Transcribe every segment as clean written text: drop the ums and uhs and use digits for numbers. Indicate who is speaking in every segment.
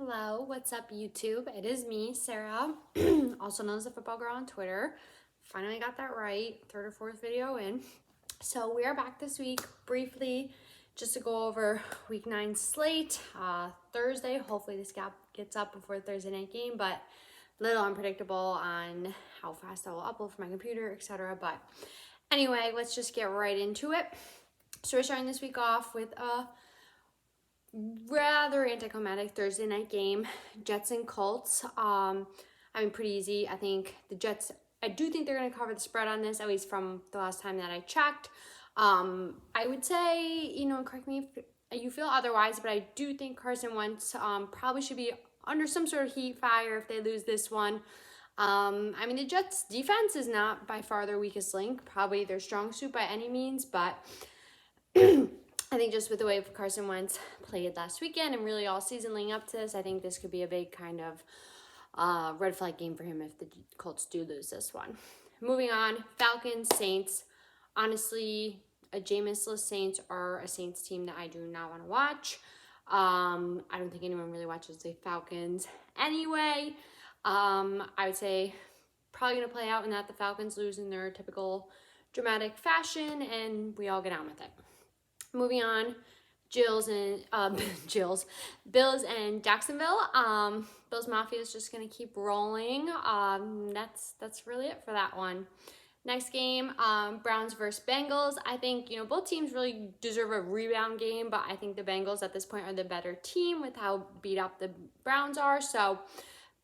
Speaker 1: Hello, what's up YouTube? It is me, Sarah, also known as the Football Girl on Twitter. Finally got that right, third or fourth video in. So we are back this week briefly just to go over week 9 slate. Thursday, hopefully this gets up before the Thursday night game, but a little unpredictable on how fast I will upload from my computer, etc. But anyway, let's just get right into it. So we're starting this week off with a rather anticlimactic Thursday night game, Jets and Colts. Pretty easy. I think the Jets, I do think they're going to cover the spread on this, at least from the last time that I checked. I would say, correct me if you feel otherwise, but I do think Carson Wentz probably should be under some sort of heat fire if they lose this one. The Jets defense is not by far their weakest link, probably their strong suit by any means, but I think just with the way Carson Wentz played last weekend and really all season leading up to this, I think this could be a big kind of red flag game for him if the Colts do lose this one. Moving on, Falcons, Saints. Honestly, a Jameis-less Saints are a Saints team that I do not want to watch. I don't think anyone really watches the Falcons anyway. I would say probably going to play out in that the Falcons lose in their typical dramatic fashion and we all get on with it. Moving on, Bills and Jacksonville. Bills Mafia is just gonna keep rolling. That's really it for that one. Next game, Browns versus Bengals. I think both teams really deserve a rebound game, but I think the Bengals at this point are the better team with how beat up the Browns are. So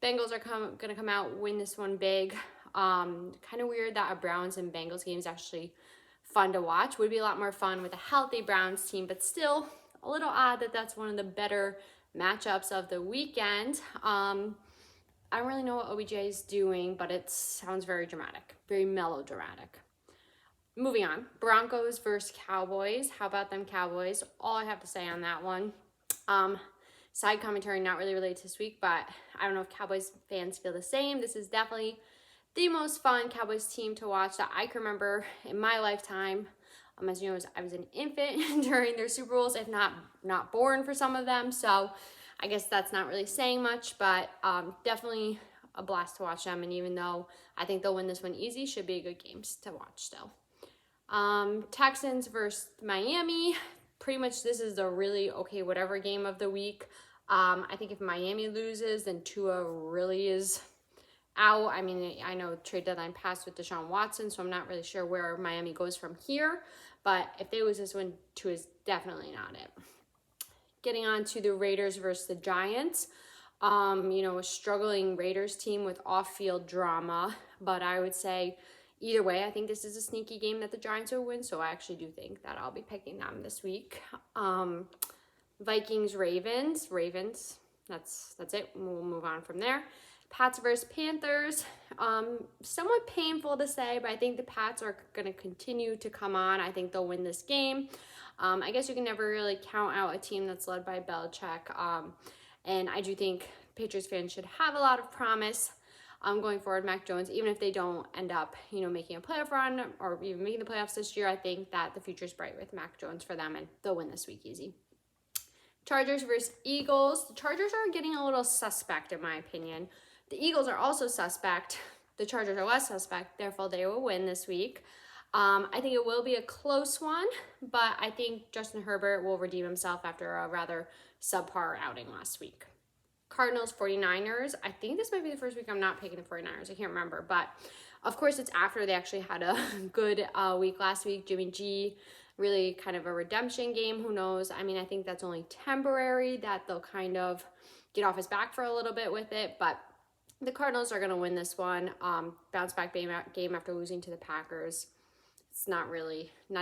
Speaker 1: Bengals are gonna come out, win this one big. Kind of weird that a Browns and Bengals game is actually fun to watch. Would be a lot more fun with a healthy Browns team, but still a little odd that that's one of the better matchups of the weekend. I don't really know what OBJ is doing, but it sounds very dramatic, very melodramatic. Moving on, Broncos versus Cowboys. How about them Cowboys? All I have to say on that one. Side commentary not really related to this week, but I don't know if Cowboys fans feel the same. This is definitely the most fun Cowboys team to watch that I can remember in my lifetime. As you know, I was an infant during their Super Bowls, if not born for some of them. So I guess that's not really saying much, but definitely a blast to watch them. And even though I think they'll win this one easy, should be a good game to watch still. Texans versus Miami. Pretty much this is a really okay whatever game of the week. I think if Miami loses, then Tua really is out. I know trade deadline passed with Deshaun Watson, so I'm not really sure where Miami goes from here. But if they lose this one, Tua is definitely not it. Getting on to the Raiders versus the Giants. A struggling Raiders team with off-field drama. But I would say either way, I think this is a sneaky game that the Giants will win. So I actually do think that I'll be picking them this week. Vikings, Ravens. That's it. We'll move on from there. Pats versus Panthers. Somewhat painful to say, but I think the Pats are going to continue to come on. I think they'll win this game. I guess you can never really count out a team that's led by Belichick. And I do think Patriots fans should have a lot of promise going forward. Mac Jones, even if they don't end up, making a playoff run or even making the playoffs this year, I think that the future's bright with Mac Jones for them, and they'll win this week easy. Chargers versus Eagles. The Chargers are getting a little suspect, in my opinion. The Eagles are also suspect. The Chargers are less suspect. Therefore, they will win this week. I think it will be a close one, but I think Justin Herbert will redeem himself after a rather subpar outing last week. Cardinals, 49ers. I think this might be the first week I'm not picking the 49ers. I can't remember, but of course it's after they actually had a good week last week. Jimmy G, really kind of a redemption game. Who knows? I think that's only temporary, that they'll kind of get off his back for a little bit with it, but the Cardinals are going to win this one. Bounce back game after losing to the Packers. It's I don't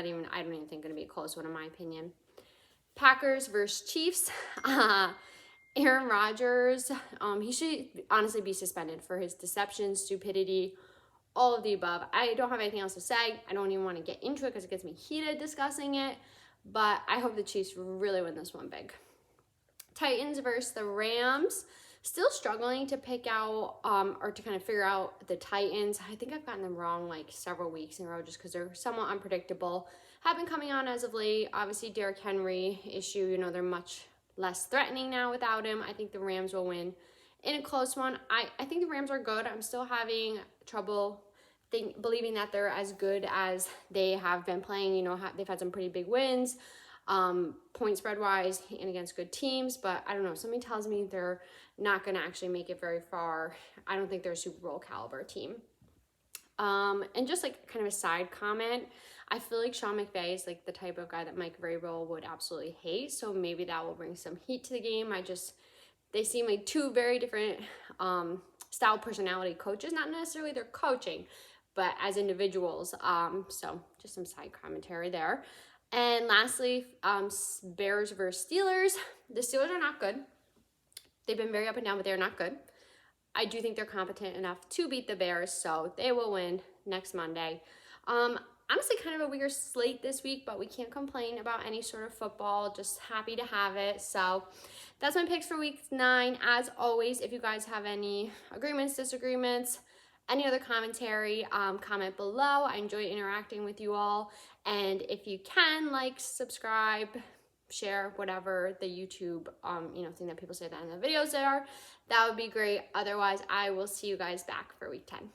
Speaker 1: even think going to be a close one in my opinion. Packers versus Chiefs. Aaron Rodgers, he should honestly be suspended for his deception, stupidity, all of the above. I don't have anything else to say. I don't even want to get into it because it gets me heated discussing it, but I hope the Chiefs really win this one big. Titans versus the Rams. Still struggling to pick out or to kind of figure out the Titans. I think I've gotten them wrong like several weeks in a row just because they're somewhat unpredictable. Have been coming on as of late. Obviously, Derrick Henry issue, they're much less threatening now without him. I think the Rams will win in a close one. I think the Rams are good. I'm still having trouble believing that they're as good as they have been playing. You know, they've had some pretty big wins, point spread wise and against good teams, but I don't know. Something tells me they're not going to actually make it very far. I don't think they're a Super Bowl caliber team. And just like kind of a side comment, I feel like Sean McVay is like the type of guy that Mike Vrabel would absolutely hate. So maybe that will bring some heat to the game. They seem like two very different style personality coaches, not necessarily their coaching, but as individuals. So just some side commentary there. And lastly, Bears versus Steelers. The Steelers are not good. They've been very up and down, but they're not good. I do think they're competent enough to beat the Bears, so they will win next Monday. Honestly, kind of a weird slate this week, but we can't complain about any sort of football. Just happy to have it. So that's my picks for week 9. As always, if you guys have any agreements, disagreements, any other commentary, comment below. I enjoy interacting with you all. And if you can, like, subscribe, share, whatever the YouTube, thing that people say at the end of the videos are, that would be great. Otherwise, I will see you guys back for week 10.